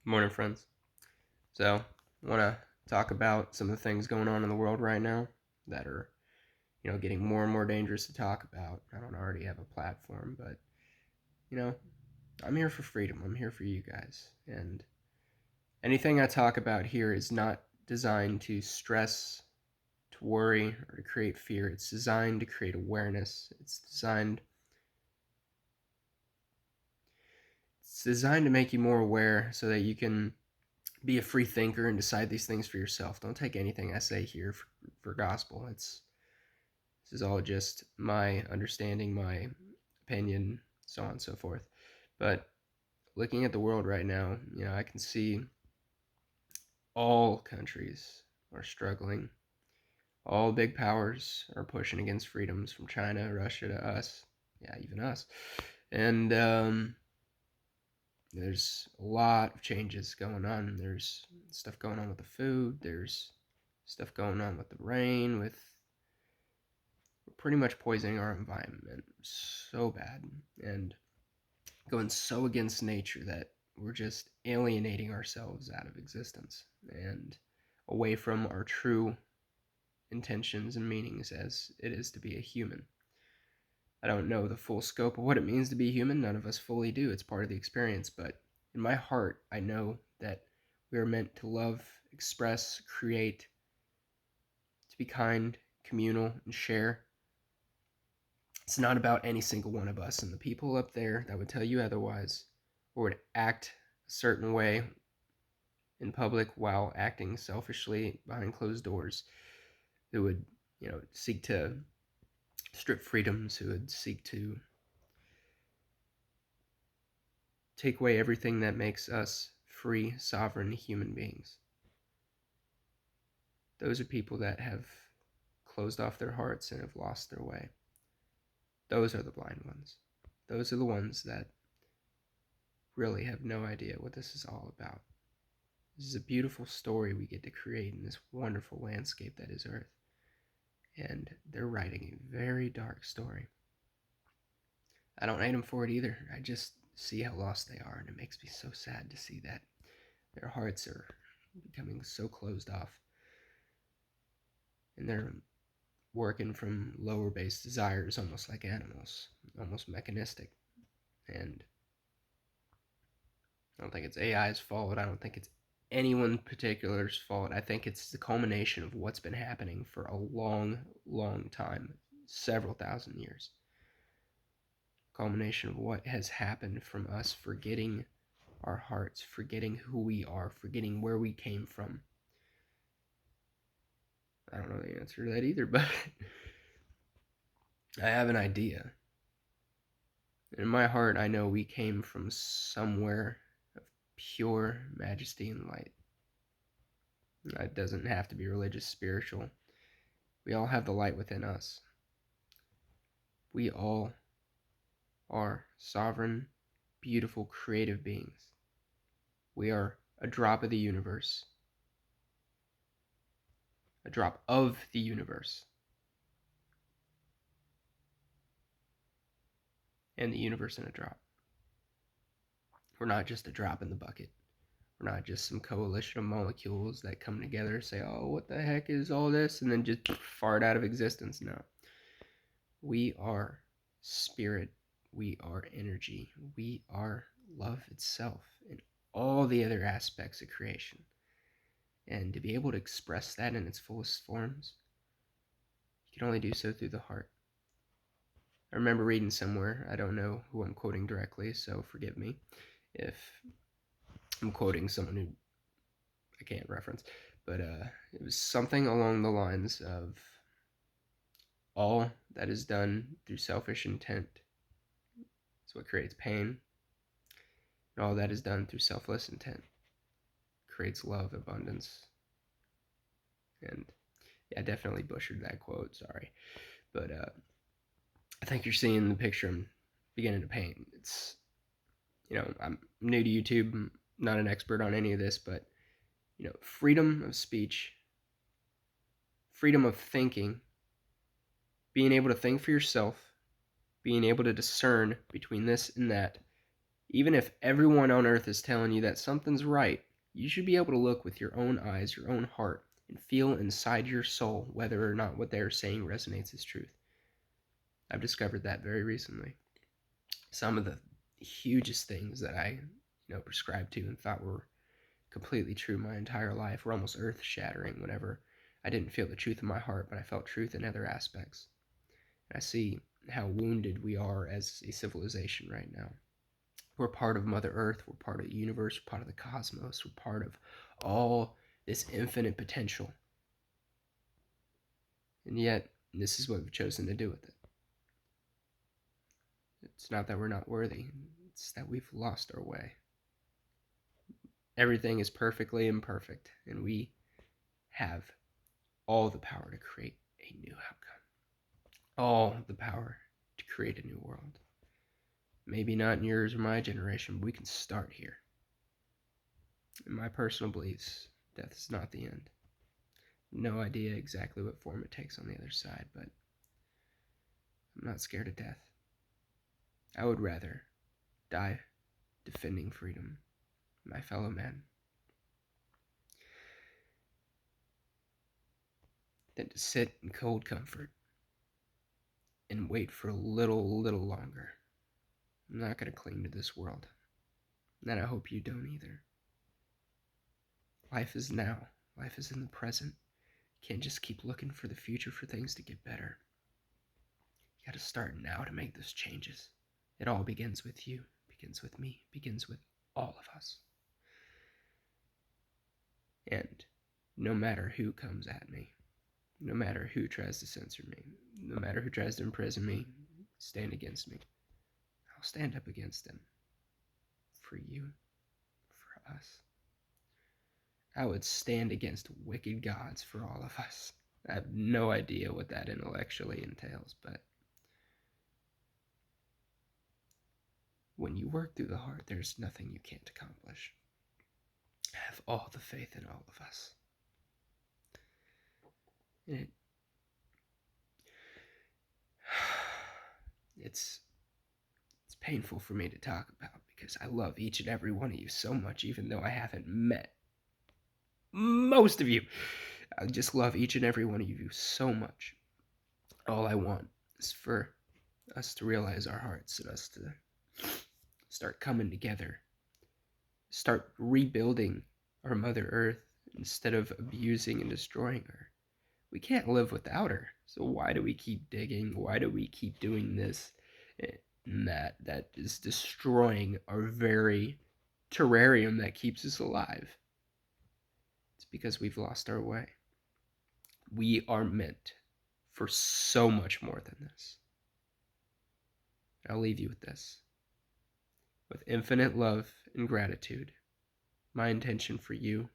Morning, friends. So, I want to talk about some of the things going on in the world right now that are, getting more and more dangerous to talk about. I don't already have a platform, but, you know, I'm here for freedom. I'm here for you guys. And anything I talk about here is not designed to stress, to worry, or to create fear. It's designed to create awareness. It's designed to make you more aware so that you can be a free thinker and decide these things for yourself. Don't take anything I say here for gospel. This is all just my understanding, my opinion, so on and so forth. But looking at the world right now, I can see all countries are struggling. All big powers are pushing against freedoms, from China, Russia to us. Yeah, even us. And there's a lot of changes going on. There's stuff going on with the food. There's stuff going on with the rain, with we're pretty much poisoning our environment so bad and going so against nature that we're just alienating ourselves out of existence and away from our true intentions and meanings as it is to be a human. I don't know the full scope of what it means to be human. None of us fully do. It's part of the experience. But in my heart, I know that we are meant to love, express, create, to be kind, communal, and share. It's not about any single one of us, and the people up there that would tell you otherwise or would act a certain way in public while acting selfishly behind closed doors, who would, seek to strip freedoms, who would seek to take away everything that makes us free, sovereign human beings. Those are people that have closed off their hearts and have lost their way. Those are the blind ones. Those are the ones that really have no idea what this is all about. This is a beautiful story we get to create in this wonderful landscape that is Earth. And they're writing a very dark story. I don't hate them for it either. I just see how lost they are, and it makes me so sad to see that their hearts are becoming so closed off. And they're working from lower based desires, almost like animals, almost mechanistic. And I don't think it's AI's fault. I don't think it's anyone particular's fault. I think it's the culmination of what's been happening for a long, long time, several thousand years. Culmination of what has happened from us forgetting our hearts, forgetting who we are, forgetting where we came from. I don't know the answer to that either, but I have an idea. In my heart, I know we came from somewhere of pure majesty and light. It doesn't have to be religious, spiritual. We all have the light within us. We all are sovereign, beautiful, creative beings. We are a drop of the universe. A drop of the universe. And the universe in a drop. We're not just a drop in the bucket. We're not just some coalition of molecules that come together and say, oh, what the heck is all this? And then just fart out of existence. No. We are spirit. We are energy. We are love itself and all the other aspects of creation. And to be able to express that in its fullest forms, you can only do so through the heart. I remember reading somewhere, I don't know who I'm quoting directly, so forgive me if I'm quoting someone who I can't reference, but it was something along the lines of all that is done through selfish intent is what creates pain, and all that is done through selfless intent creates love, abundance, and yeah, I definitely butchered that quote, sorry, but I think you're seeing the picture I'm beginning to paint. It's, I'm new to YouTube, I'm not an expert on any of this, but freedom of speech, freedom of thinking, being able to think for yourself, being able to discern between this and that, Even if everyone on earth is telling you that something's right, you should be able to look with your own eyes, your own heart, and feel inside your soul whether or not what they're saying resonates as truth. I've discovered that very recently. Some of the hugest things that I, prescribed to and thought were completely true my entire life were almost earth-shattering whenever I didn't feel the truth in my heart, but I felt truth in other aspects. And I see how wounded we are as a civilization right now. We're part of Mother Earth, we're part of the universe, we're part of the cosmos, we're part of all this infinite potential. And yet, this is what we've chosen to do with it. It's not that we're not worthy, it's that we've lost our way. Everything is perfectly imperfect, and we have all the power to create a new outcome. All the power to create a new world. Maybe not in yours or my generation, but we can start here. In my personal beliefs, death is not the end. No idea exactly what form it takes on the other side, but I'm not scared of death. I would rather die defending freedom, my fellow man, than to sit in cold comfort and wait for a little longer. I'm not going to cling to this world, and I hope you don't either. Life is now. Life is in the present. You can't just keep looking for the future for things to get better. You got to start now to make those changes. It all begins with you, begins with me, begins with all of us. And no matter who comes at me, no matter who tries to censor me, no matter who tries to imprison me, stand against me, I'll stand up against them. For you, for us. I would stand against wicked gods for all of us. I have no idea what that intellectually entails, but when you work through the heart, there's nothing you can't accomplish. I have all the faith in all of us. And it's painful for me to talk about because I love each and every one of you so much, even though I haven't met most of you. I just love each and every one of you so much. All I want is for us to realize our hearts and us to start coming together, start rebuilding our Mother Earth instead of abusing and destroying her. We can't live without her, so why do we keep digging? Why do we keep doing this and that? That is destroying our very terrarium that keeps us alive. It's because we've lost our way. We are meant for so much more than this. I'll leave you with this. With infinite love and gratitude, my intention for you,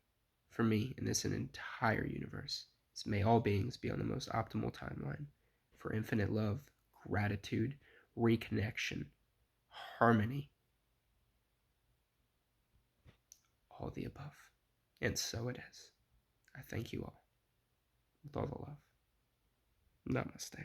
for me, and this entire universe is may all beings be on the most optimal timeline for infinite love, gratitude, reconnection, harmony, all the above. And so it is. I thank you all with all the love. Namaste.